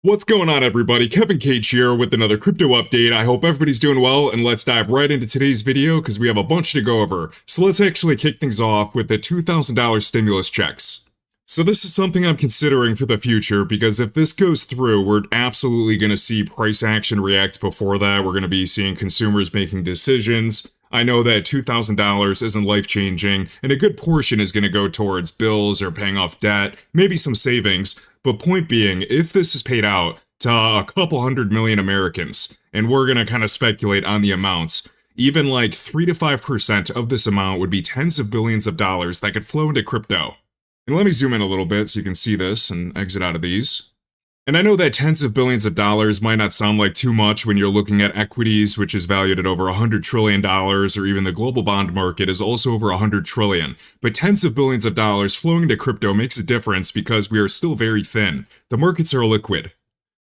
What's going on, everybody? Kevin Cage here with another crypto update. I hope everybody's doing well, and let's dive right into today's video because we have a bunch to go over. So let's actually kick things off with the $2,000 stimulus checks. So this is something I'm considering for the future because if this goes through, we're absolutely going to see price action react before that. We're going to be seeing consumers making decisions. I know that $2,000 isn't life-changing, and a good portion is going to go towards bills or paying off debt, maybe some savings. But point being, if this is paid out to a couple 100 million Americans, and we're going to kind of speculate on the amounts, even like 3 to 5% of this amount would be tens of billions of dollars that could flow into crypto. And let me zoom in a little bit so you can see this and exit out of these. And I know that tens of billions of dollars might not sound like too much when you're looking at equities, which is valued at over $100 trillion, or even the global bond market is also over $100 trillion. But tens of billions of dollars flowing into crypto makes a difference because we are still very thin. The markets are liquid.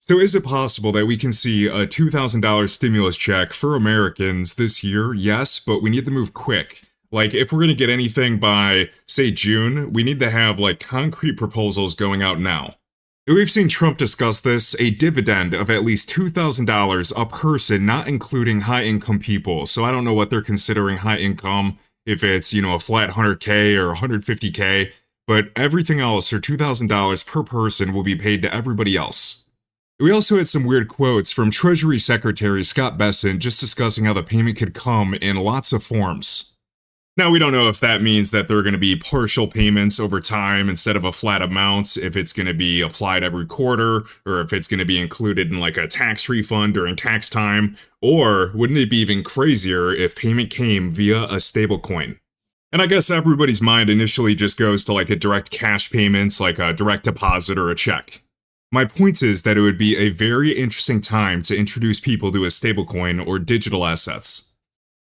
So is it possible that we can see a $2,000 stimulus check for Americans this year? Yes, but we need to move quick. Like, if we're going to get anything by, say, June, we need to have, like, concrete proposals going out now. We've seen Trump discuss this, a dividend of at least $2,000 a person, not including high-income people. So I don't know what they're considering high income, if it's, a flat 100K or 150K, but everything else, or $2,000 per person, will be paid to everybody else. We also had some weird quotes from Treasury Secretary Scott Bessent just discussing how the payment could come in lots of forms. Now, we don't know if that means that there are going to be partial payments over time instead of a flat amount, if it's going to be applied every quarter, or if it's going to be included in like a tax refund during tax time, or wouldn't it be even crazier if payment came via a stablecoin? And I guess everybody's mind initially just goes to like a direct cash payments, like a direct deposit or a check. My point is that it would be a very interesting time to introduce people to a stablecoin or digital assets.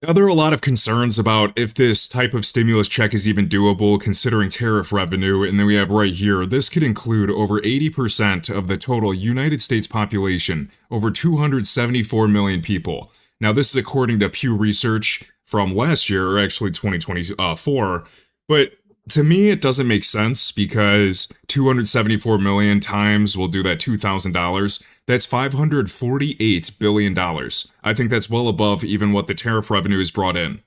Now, there are a lot of concerns about if this type of stimulus check is even doable considering tariff revenue, and then we have right here, this could include over 80% of the total United States population, over 274 million people. Now, this is according to Pew Research from last year, or actually 2024, but to me, it doesn't make sense because 274 million times will do that $2,000. That's $548 billion. I think that's well above even what the tariff revenue is brought in.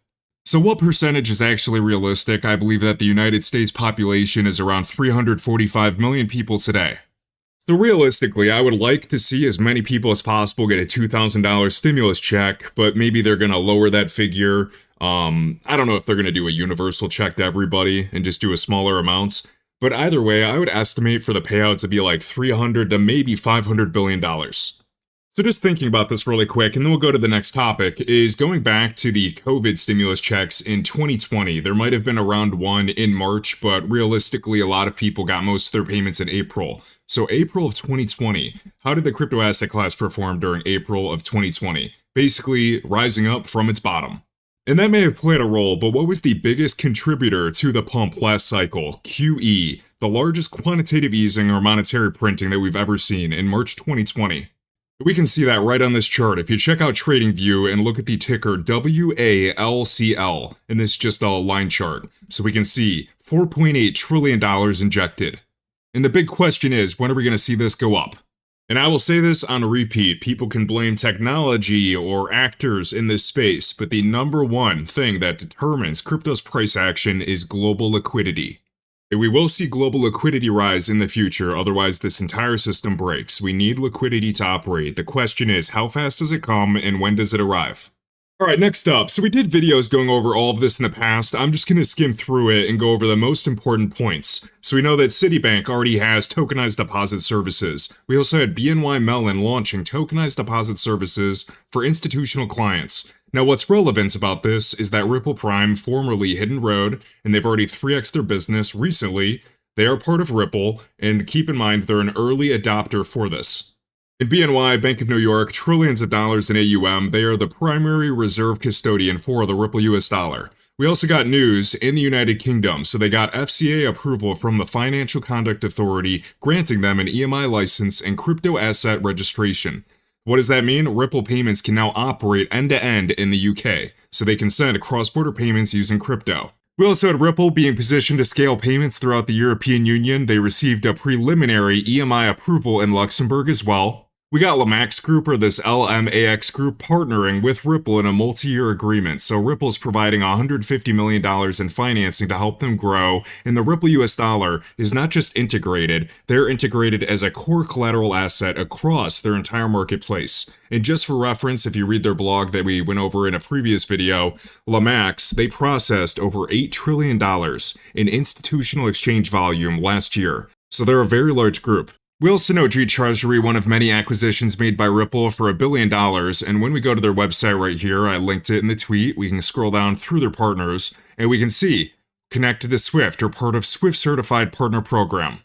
So what percentage is actually realistic? I believe that the United States population is around 345 million people today. So realistically, I would like to see as many people as possible get a $2,000 stimulus check, but maybe they're going to lower that figure. I don't know if they're going to do a universal check to everybody and just do a smaller amounts. But either way, I would estimate for the payout to be like $300 to maybe $500 billion. So just thinking about this really quick, and then we'll go to the next topic, is going back to the COVID stimulus checks in 2020. There might have been around one in March, but realistically, a lot of people got most of their payments in April. So April of 2020, how did the crypto asset class perform during April of 2020? Basically, rising up from its bottom. And that may have played a role, but what was the biggest contributor to the pump last cycle? QE, the largest quantitative easing or monetary printing that we've ever seen in March 2020. We can see that right on this chart. If you check out TradingView and look at the ticker WALCL, and this is just a line chart, so we can see $4.8 trillion injected. And the big question is, when are we going to see this go up? And I will say this on repeat, people can blame technology or actors in this space, but the number one thing that determines crypto's price action is global liquidity. And we will see global liquidity rise in the future, otherwise this entire system breaks. We need liquidity to operate. The question is, how fast does it come and when does it arrive? Alright, next up, so we did videos going over all of this in the past. I'm just going to skim through it and go over the most important points. So we know that Citibank already has tokenized deposit services. We also had BNY Mellon launching tokenized deposit services for institutional clients. Now what's relevant about this is that Ripple Prime, formerly Hidden Road, and they've already 3x'd their business recently. They are part of Ripple, and keep in mind they're an early adopter for this. In BNY, Bank of New York, trillions of dollars in AUM, they are the primary reserve custodian for the Ripple US dollar. We also got news in the United Kingdom, so they got FCA approval from the Financial Conduct Authority, granting them an EMI license and crypto asset registration. What does that mean? Ripple payments can now operate end-to-end in the UK, so they can send cross-border payments using crypto. We also had Ripple being positioned to scale payments throughout the European Union. They received a preliminary EMI approval in Luxembourg as well. We got Lamax Group, or this LMAX Group, partnering with Ripple in a multi-year agreement. So Ripple's providing $150 million in financing to help them grow, and the Ripple US dollar is not just integrated, they're integrated as a core collateral asset across their entire marketplace. And just for reference, if you read their blog that we went over in a previous video, Lamax, they processed over $8 trillion in institutional exchange volume last year. So they're a very large group. We also know G Treasury, one of many acquisitions made by Ripple for $1 billion, and when we go to their website right here, I linked it in the tweet, we can scroll down through their partners, and we can see, connected to Swift, or part of Swift Certified Partner Program.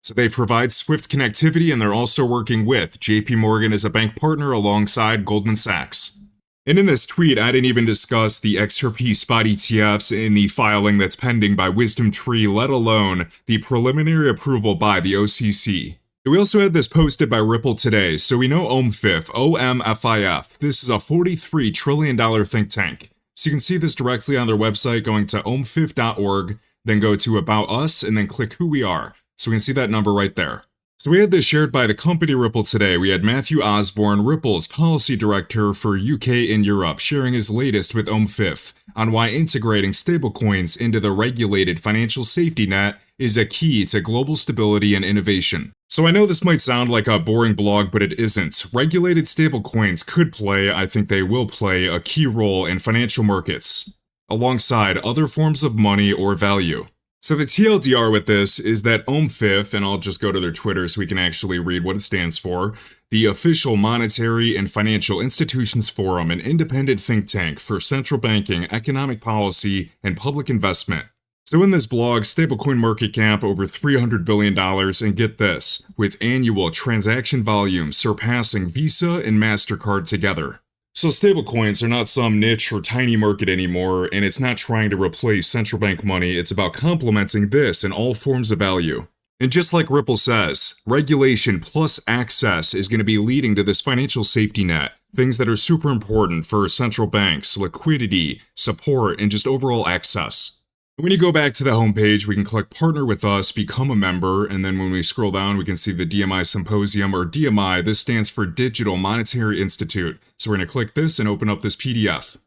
So they provide Swift connectivity, and they're also working with JP Morgan as a bank partner alongside Goldman Sachs. And in this tweet, I didn't even discuss the XRP spot ETFs in the filing that's pending by Wisdom Tree, let alone the preliminary approval by the OCC. We also had this posted by Ripple today, so we know OMFIF, OMFIF. This is a $43 trillion think tank. So you can see this directly on their website, going to omfif.org, then go to About Us, and then click Who We Are. So we can see that number right there. So we had this shared by the company Ripple today. We had Matthew Osborne, Ripple's policy director for UK and Europe, sharing his latest with OMFIF on why integrating stablecoins into the regulated financial safety net is a key to global stability and innovation. So I know this might sound like a boring blog, but it isn't. Regulated stablecoins could play, I think they will play, a key role in financial markets, alongside other forms of money or value. So the TLDR with this is that OMFIF, and I'll just go to their Twitter so we can actually read what it stands for, the Official Monetary and Financial Institutions Forum, an independent think tank for central banking, economic policy, and public investment. So in this blog, stablecoin market cap over $300 billion, and get this, with annual transaction volume surpassing Visa and MasterCard together. So stablecoins are not some niche or tiny market anymore, and it's not trying to replace central bank money, it's about complementing this in all forms of value. And just like Ripple says, regulation plus access is going to be leading to this financial safety net, things that are super important for central banks, liquidity, support, and just overall access. When you go back to the homepage, we can click Partner with Us, become a member, and then when we scroll down, we can see the DMI Symposium, or DMI. This stands for Digital Monetary Institute. So we're going to click this and open up this PDF.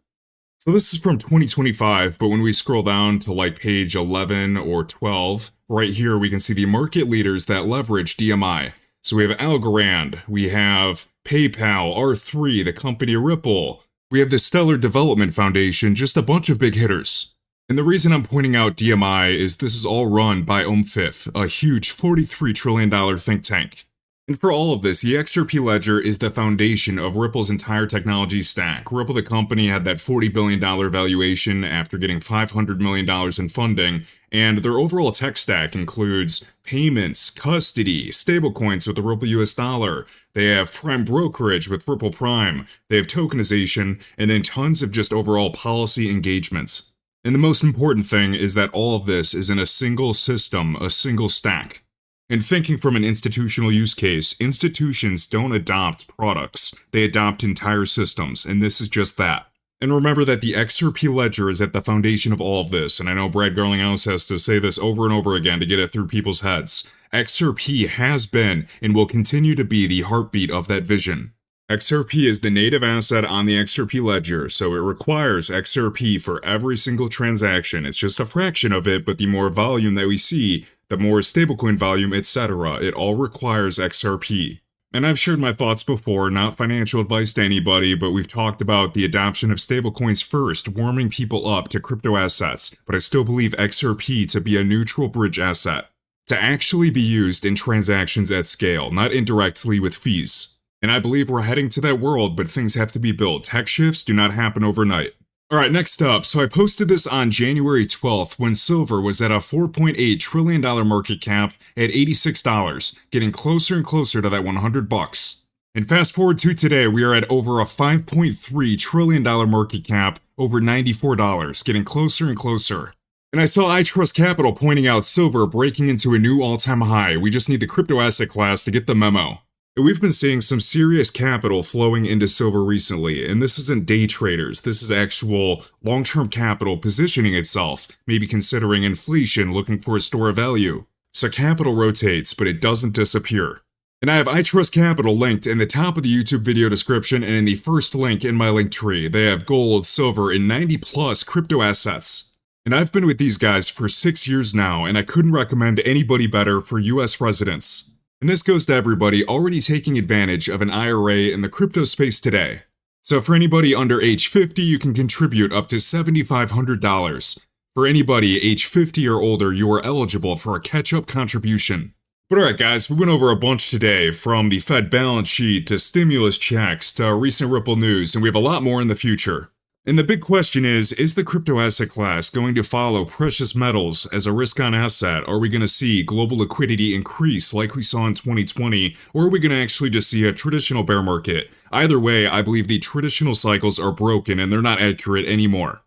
So this is from 2025, but when we scroll down to like page 11 or 12, right here we can see the market leaders that leverage DMI. So we have Algorand, we have PayPal, R3, the company Ripple, we have the Stellar Development Foundation, just a bunch of big hitters. And the reason I'm pointing out DMI is this is all run by OMFIF, a huge $43 trillion think tank. And for all of this, the XRP ledger is the foundation of Ripple's entire technology stack. Ripple, the company, had that $40 billion valuation after getting $500 million in funding, and their overall tech stack includes payments, custody, stablecoins with the Ripple US dollar, they have prime brokerage with Ripple Prime, they have tokenization, and then tons of just overall policy engagements. And the most important thing is that all of this is in a single system, a single stack. And thinking from an institutional use case, institutions don't adopt products, they adopt entire systems, and this is just that. And remember that the XRP ledger is at the foundation of all of this, and I know Brad Garlinghouse has to say this over and over again to get it through people's heads. XRP has been and will continue to be the heartbeat of that vision. XRP is the native asset on the XRP ledger, so it requires XRP for every single transaction. It's just a fraction of it, but the more volume that we see, the more stablecoin volume, etc. It all requires XRP. And I've shared my thoughts before, not financial advice to anybody, but we've talked about the adoption of stablecoins first, warming people up to crypto assets, but I still believe XRP to be a neutral bridge asset, to actually be used in transactions at scale, not indirectly with fees. And I believe we're heading to that world, but things have to be built. Tech shifts do not happen overnight. Alright, next up, so I posted this on January 12th when silver was at a $4.8 trillion market cap at $86, getting closer and closer to that $100. And fast forward to today, we are at over a $5.3 trillion market cap, over $94, getting closer and closer. And I saw iTrustCapital pointing out silver breaking into a new all-time high. We just need the crypto asset class to get the memo. And we've been seeing some serious capital flowing into silver recently, and this isn't day traders, this is actual long-term capital positioning itself, maybe considering inflation, looking for a store of value. So capital rotates, but it doesn't disappear. And I have iTrustCapital linked in the top of the YouTube video description and in the first link in my link tree. They have gold, silver, and 90 plus crypto assets. And I've been with these guys for 6 years now, and I couldn't recommend anybody better for US residents. And this goes to everybody already taking advantage of an IRA in the crypto space today. So for anybody under age 50, you can contribute up to $7,500. For anybody age 50 or older, you are eligible for a catch-up contribution. But alright guys, we went over a bunch today, from the Fed balance sheet to stimulus checks to recent Ripple news, and we have a lot more in the future. And the big question is the crypto asset class going to follow precious metals as a risk-on asset? Are we going to see global liquidity increase like we saw in 2020, or are we going to actually just see a traditional bear market? Either way, I believe the traditional cycles are broken and they're not accurate anymore.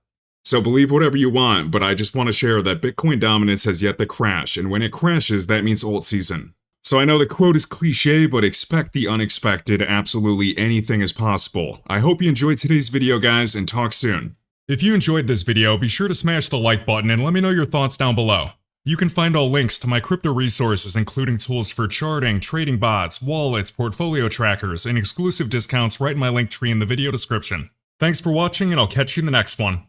So believe whatever you want, but I just want to share that Bitcoin dominance has yet to crash, and when it crashes, that means alt season. So I know the quote is cliche, but expect the unexpected. Absolutely anything is possible. I hope you enjoyed today's video, guys, and talk soon. If you enjoyed this video, be sure to smash the like button and let me know your thoughts down below. You can find all links to my crypto resources, including tools for charting, trading bots, wallets, portfolio trackers, and exclusive discounts right in my link tree in the video description. Thanks for watching, and I'll catch you in the next one.